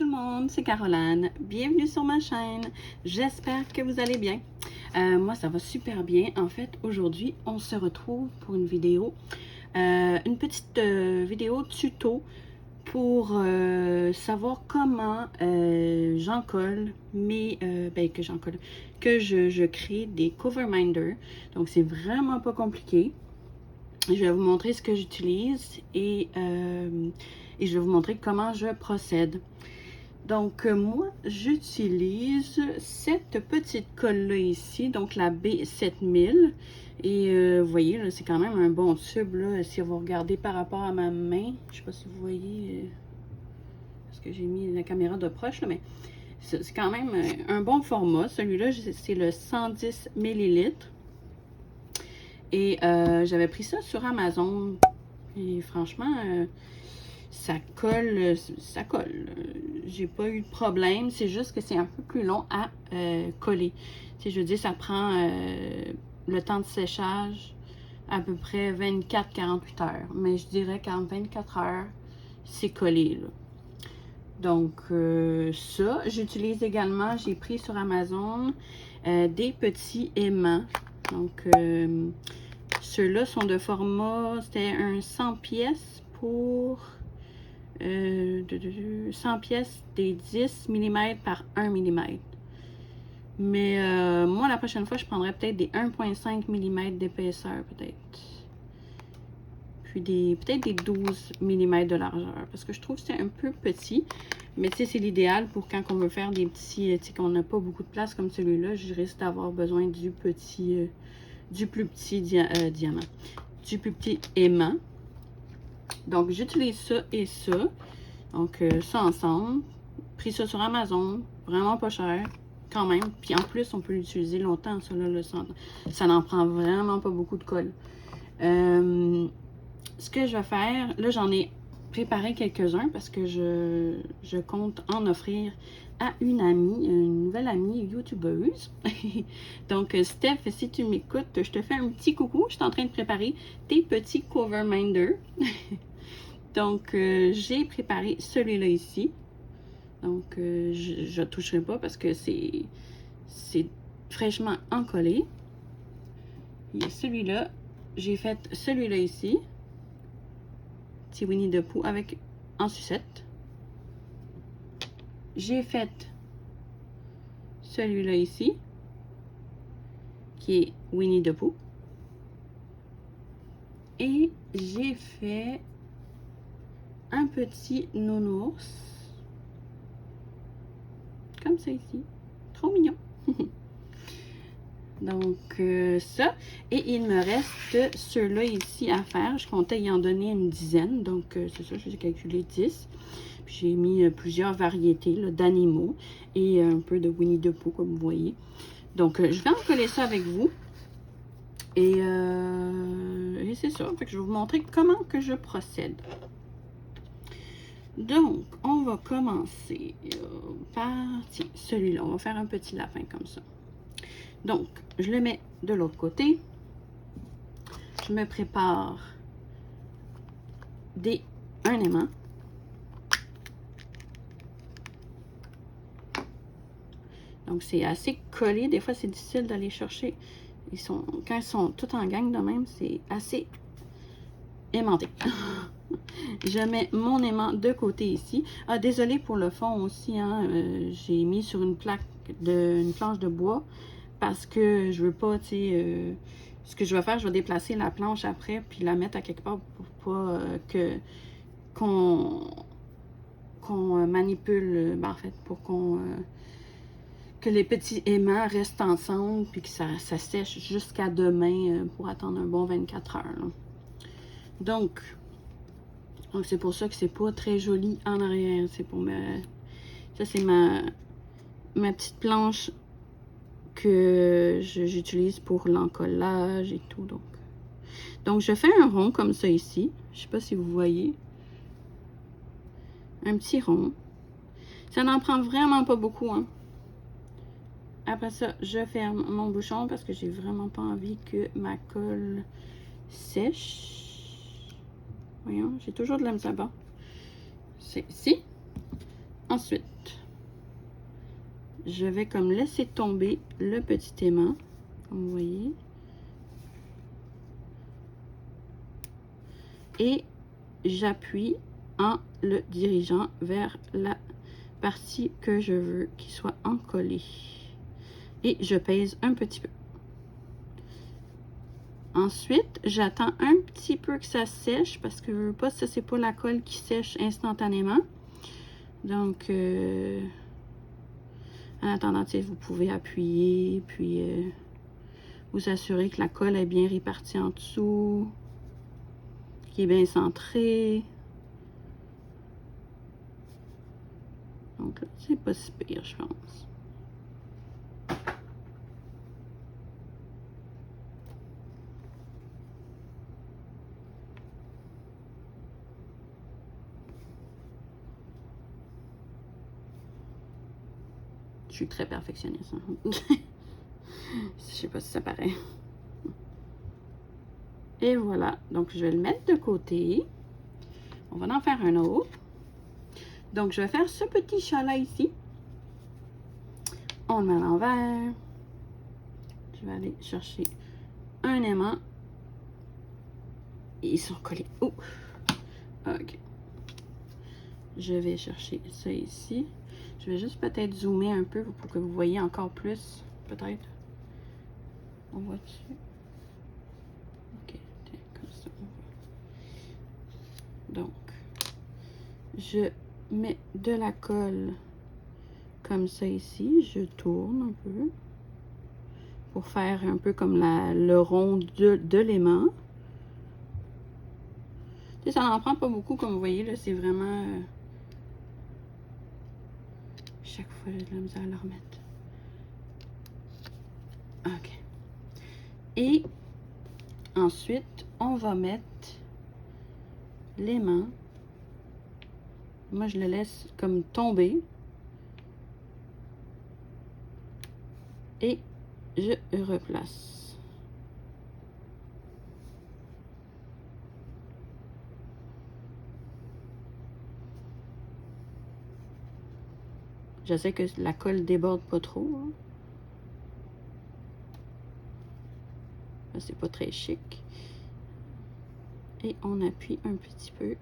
tout le monde, c'est Caroline. Bienvenue sur ma chaîne. J'espère que vous allez bien. Moi, ça va super bien. En fait, aujourd'hui, on se retrouve pour une vidéo. Une petite vidéo tuto pour savoir comment j'encolle que je crée des cover minders. Donc, c'est vraiment pas compliqué. Je vais vous montrer ce que j'utilise et je vais vous montrer comment je procède. Donc, moi, j'utilise cette petite colle-là ici, donc la B7000. Et vous voyez, c'est quand même un bon tube, là, si vous regardez par rapport à ma main. Je ne sais pas si vous voyez, parce que j'ai mis la caméra de proche, là, mais c'est quand même un bon format. Celui-là, c'est le 110 ml. Et j'avais pris ça sur Amazon. Et franchement, ça colle, ça colle. J'ai pas eu de problème. C'est juste que c'est un peu plus long à coller. Tu sais, je veux dire, ça prend le temps de séchage à peu près 24-48 heures. Mais je dirais qu'en 24 heures, c'est collé, là. Donc, ça, j'utilise également, j'ai pris sur Amazon des petits aimants. Donc, ceux-là sont de format, c'était un 100 pièces pour 100 pièces des 10 mm par 1 mm. Mais moi, la prochaine fois, je prendrais peut-être des 1,5 mm d'épaisseur, peut-être. Puis peut-être des 12 mm de largeur. Parce que je trouve que c'est un peu petit. Mais tu sais, c'est l'idéal pour quand on veut faire des petits, tu sais, qu'on n'a pas beaucoup de place comme celui-là. Je risque d'avoir besoin du petit, du plus petit diamant. Du plus petit aimant. Donc, j'utilise ça et ça. Donc, ça ensemble. Pris ça sur Amazon. Vraiment pas cher. Quand même. Puis en plus, on peut l'utiliser longtemps. Ça, là, ça n'en prend vraiment pas beaucoup de colle. Ce que je vais faire, là, j'en ai préparé quelques-uns parce que je compte en offrir à une amie, une nouvelle amie youtubeuse. Donc, Steph, si tu m'écoutes, je te fais un petit coucou. Je suis en train de préparer tes petits cover minders. Donc, j'ai préparé celui-là ici. Donc, je ne toucherai pas parce que c'est fraîchement encollé. Il y a celui-là. J'ai fait celui-là ici. Petit Winnie the Pooh avec en sucette. J'ai fait celui-là ici, qui est Winnie the Pooh. Et j'ai fait un petit nounours. Comme ça ici. Trop mignon. Donc, ça. Et il me reste ceux-là ici à faire. Je comptais y en donner une dizaine. Donc, c'est ça, j'ai calculé 10. Puis, j'ai mis plusieurs variétés d'animaux et un peu de Winnie the Pooh, comme vous voyez. Donc, je vais en coller ça avec vous. Et c'est ça. Fait que je vais vous montrer comment que je procède. Donc, on va commencer par celui-là. On va faire un petit lapin comme ça. Donc, je le mets de l'autre côté. Je me prépare un aimant. Donc, c'est assez collé. Des fois, c'est difficile d'aller chercher. Quand ils sont tous en gang de même, c'est assez aimanté. Je mets mon aimant de côté ici. Ah, désolé pour le fond aussi. Hein, j'ai mis sur une planche de bois. Parce que je veux pas, tu sais, ce que je vais faire, je vais déplacer la planche après, puis la mettre à quelque part pour pas qu'on manipule, en fait, pour que les petits aimants restent ensemble, puis que ça sèche jusqu'à demain pour attendre un bon 24 heures. Là. Donc c'est pour ça que c'est pas très joli en arrière. C'est pour ça, c'est ma petite planche que j'utilise pour l'encollage et tout. Donc, je fais un rond comme ça ici. Je sais pas si vous voyez. Un petit rond. Ça n'en prend vraiment pas beaucoup, hein. Après ça, je ferme mon bouchon parce que j'ai vraiment pas envie que ma colle sèche. Voyons, j'ai toujours de la misère. Bon. C'est ici. Ensuite, je vais comme laisser tomber le petit aimant, comme vous voyez. Et j'appuie en le dirigeant vers la partie que je veux qu'il soit encollé. Et je pèse un petit peu. Ensuite, j'attends un petit peu que ça sèche parce que je veux pas, ça c'est pas la colle qui sèche instantanément. Donc, en attendant, vous pouvez appuyer, puis vous assurer que la colle est bien répartie en dessous, qui est bien centrée. Donc là, c'est pas si pire, je pense. Je suis très perfectionniste. Hein? Je sais pas si ça paraît. Et voilà. Donc, je vais le mettre de côté. On va en faire un autre. Donc, je vais faire ce petit chat-là ici. On le met à l'envers. Je vais aller chercher un aimant. Et ils sont collés. Oh! OK. Je vais chercher ça ici. Je vais juste peut-être zoomer un peu pour que vous voyez encore plus. Peut-être. On voit dessus. OK. Comme ça. Donc, je mets de la colle comme ça ici. Je tourne un peu pour faire un peu comme le rond de l'aimant. Ça n'en prend pas beaucoup, comme vous voyez, là, c'est vraiment... chaque fois, j'ai de la misère à le remettre. OK. Et ensuite, on va mettre l'aimant. Moi, je le laisse comme tomber. Et je replace. J'essaie que la colle déborde pas trop. Hein. C'est pas très chic. Et on appuie un petit peu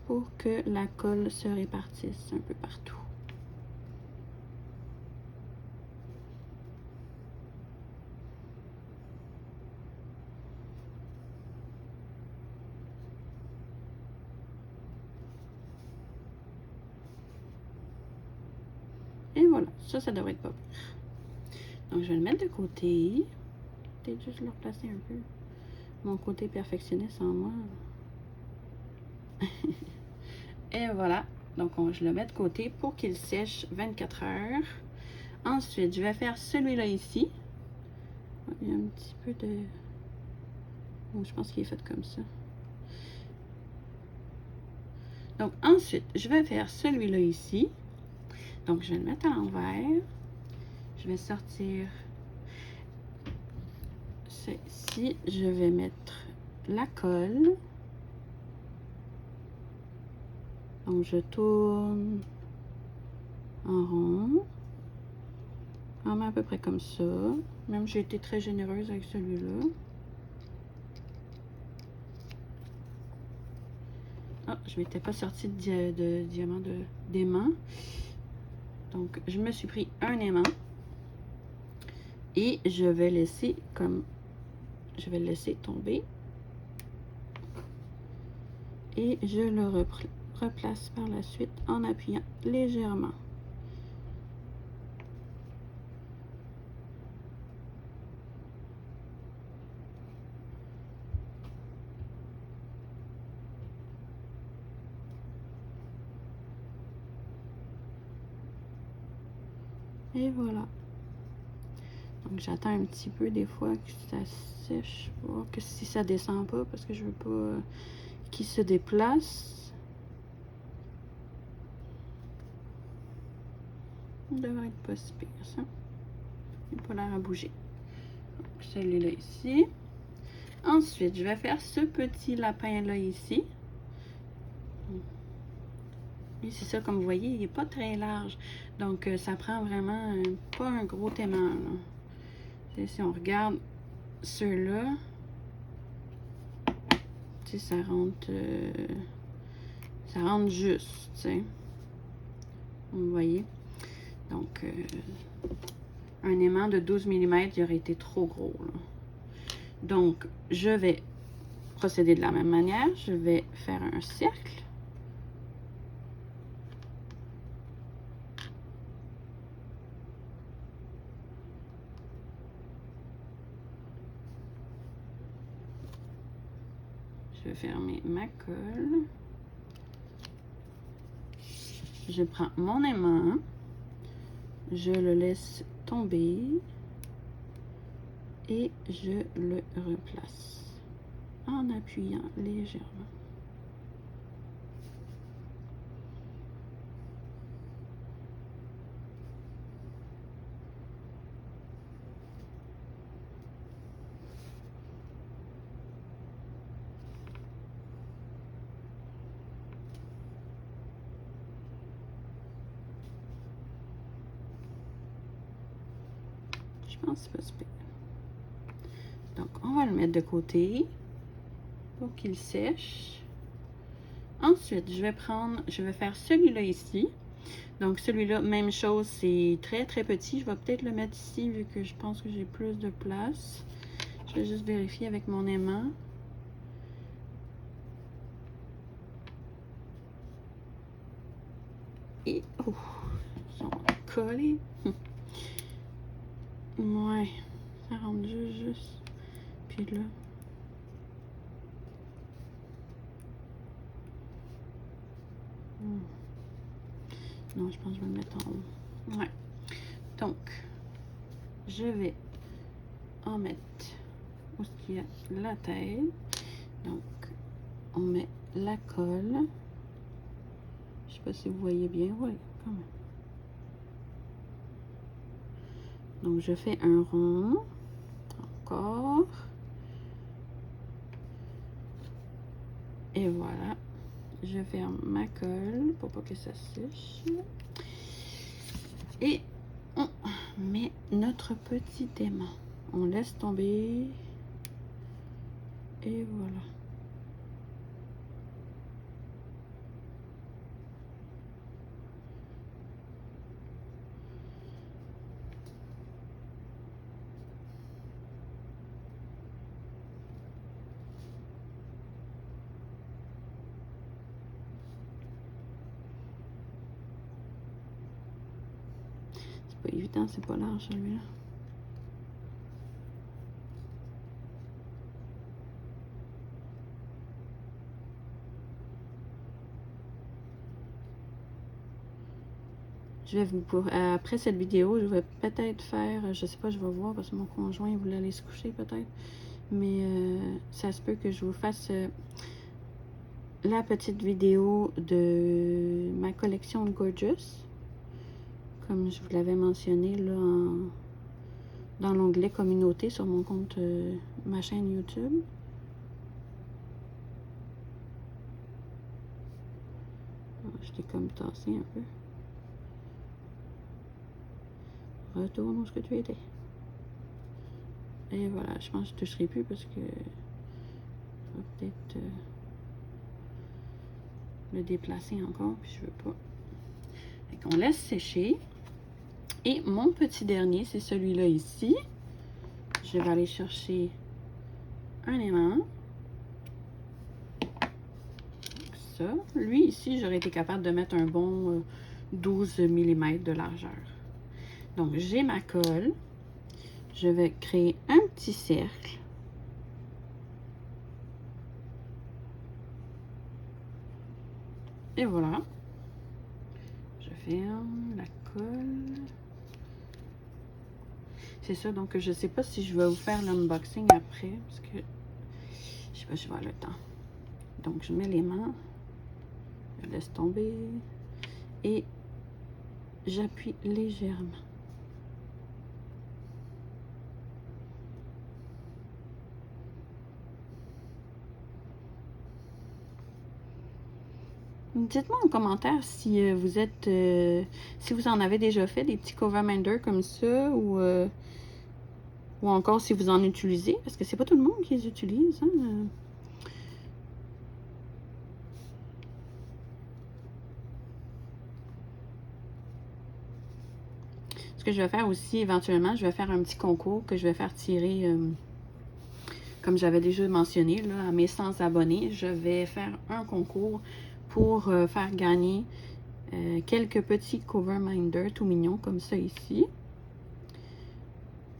pour que la colle se répartisse un peu partout. Et voilà, ça devrait être pas pire. Donc, je vais le mettre de côté. Peut-être juste le replacer un peu. Mon côté perfectionniste en moi. Et voilà. Donc, je le mets de côté pour qu'il sèche 24 heures. Ensuite, je vais faire celui-là ici. Il y a un petit peu de... Bon, je pense qu'il est fait comme ça. Donc, ensuite, je vais faire celui-là ici. Donc, je vais le mettre à l'envers. Je vais sortir ceci. Je vais mettre la colle. Donc, je tourne en rond. On met à peu près comme ça. Même j'ai été très généreuse avec celui-là. Ah, je m'étais pas sortie de diamant d'aimant. Donc, je me suis pris un aimant. Et je vais laisser comme... Je vais le laisser tomber. Et je le replace par la suite en appuyant légèrement. Et voilà. Donc j'attends un petit peu des fois que ça sèche, pour voir que si ça descend pas, parce que je veux pas qu'il se déplace. Il devrait être pas si pire, ça. Il n'a pas l'air à bouger. Donc celui-là ici. Ensuite, je vais faire ce petit lapin là ici. Lui, c'est ça, comme vous voyez, il n'est pas très large. Donc, ça prend vraiment pas un gros aimant, là. Si on regarde ceux-là, ça rentre juste, tu sais. Vous voyez? Donc, un aimant de 12 mm, il aurait été trop gros, là. Donc, je vais procéder de la même manière. Je vais faire un cercle. Je vais fermer ma colle. Je prends mon aimant. Je le laisse tomber. Et je le replace en appuyant légèrement. Je pense que c'est pas super. Donc, on va le mettre de côté pour qu'il sèche. Ensuite, je vais faire celui-là ici. Donc, celui-là, même chose, c'est très, très petit. Je vais peut-être le mettre ici, vu que je pense que j'ai plus de place. Je vais juste vérifier avec mon aimant. Et, oh, ils sont collés. Ouais, ça rentre juste. Puis là... Non, je pense que je vais le mettre en haut. Ouais. Donc, je vais en mettre où il y a la tête. Donc, on met la colle. Je sais pas si vous voyez bien. Oui, quand même. Donc, je fais un rond. Encore. Et voilà. Je ferme ma colle pour pas que ça sèche. Et on met notre petit aimant. On laisse tomber. Et voilà. C'est pas évident, c'est pas large celui-là. Je vais après cette vidéo, je vais peut-être faire, je sais pas, je vais voir parce que mon conjoint voulait aller se coucher peut-être. Mais ça se peut que je vous fasse la petite vidéo de ma collection Gorgeous. Comme je vous l'avais mentionné là dans l'onglet communauté sur mon compte, ma chaîne YouTube. Je l'ai comme tassé un peu. Retourne où ce que tu étais. Et voilà, je pense que je ne toucherai plus parce que je vais peut-être le déplacer encore, puis je veux pas. Fait qu'on laisse sécher. Et mon petit dernier, c'est celui-là ici. Je vais aller chercher un aimant. Ça. Lui, ici, j'aurais été capable de mettre un bon 12 mm de largeur. Donc, j'ai ma colle. Je vais créer un petit cercle. Et voilà. Je ferme la colle. C'est ça, donc je sais pas si je vais vous faire l'unboxing après, parce que je sais pas si je vais avoir le temps. Donc, je mets les mains. Je laisse tomber. Et j'appuie légèrement. Dites-moi en commentaire si vous êtes, si vous en avez déjà fait des petits cover minders comme ça ou encore si vous en utilisez, parce que c'est pas tout le monde qui les utilise. Hein? Ce que je vais faire aussi éventuellement, je vais faire un petit concours que je vais faire tirer, comme j'avais déjà mentionné, là, à mes 100 abonnés, je vais faire un concours pour faire gagner quelques petits cover minders tout mignons comme ça ici.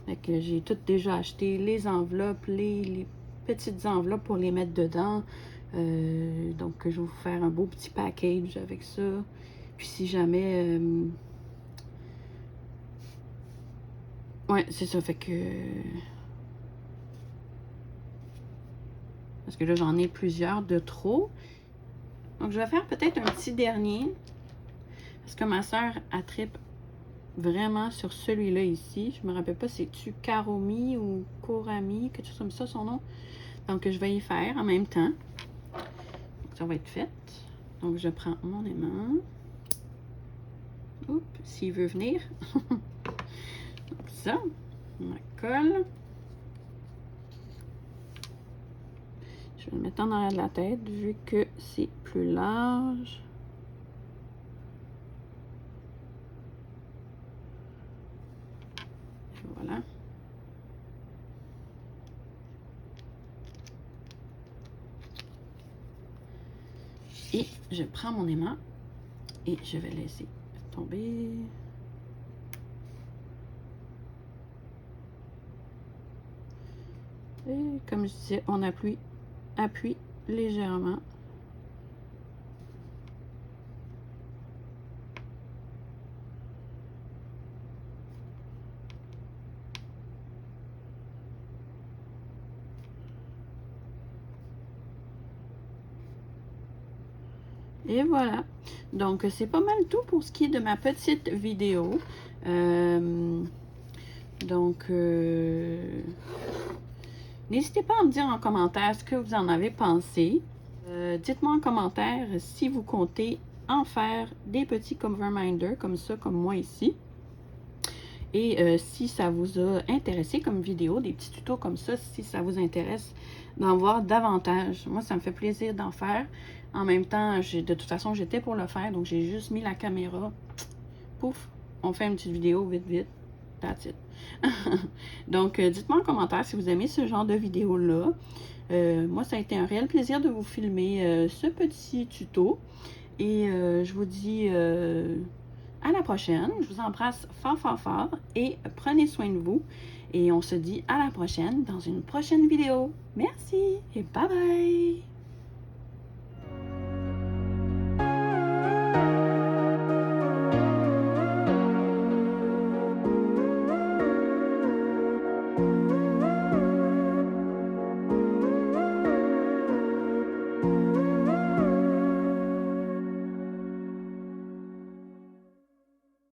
Fait que j'ai tout déjà acheté, les enveloppes, les petites enveloppes pour les mettre dedans. Donc, je vais vous faire un beau petit package avec ça. Puis si jamais... ouais, c'est ça, fait que... Parce que là, j'en ai plusieurs de trop. Donc, je vais faire peut-être un petit dernier. Parce que ma soeur, elle trippe vraiment sur celui-là ici. Je me rappelle pas, c'est-tu Karomi ou Korami, quelque chose comme ça, son nom. Donc, je vais y faire en même temps. Donc, ça va être fait. Donc, je prends mon aimant. Oups, s'il veut venir. Donc, ça, on la colle. Je vais le mettre en arrière de la tête, vu que c'est plus large. Voilà. Et je prends mon aimant et je vais laisser tomber. Et comme je disais, on appuie légèrement. Et voilà. Donc, c'est pas mal tout pour ce qui est de ma petite vidéo. N'hésitez pas à me dire en commentaire ce que vous en avez pensé. Dites-moi en commentaire si vous comptez en faire des petits cover minders comme ça, comme moi ici. Et si ça vous a intéressé comme vidéo, des petits tutos comme ça, si ça vous intéresse d'en voir davantage. Moi, ça me fait plaisir d'en faire. En même temps, de toute façon, j'étais pour le faire, donc j'ai juste mis la caméra. Pouf, on fait une petite vidéo vite, vite. That's it. Donc, dites-moi en commentaire si vous aimez ce genre de vidéo-là. Moi, ça a été un réel plaisir de vous filmer ce petit tuto. Et je vous dis à la prochaine. Je vous embrasse fort, fort, fort. Et prenez soin de vous. Et on se dit à la prochaine dans une prochaine vidéo. Merci et bye bye!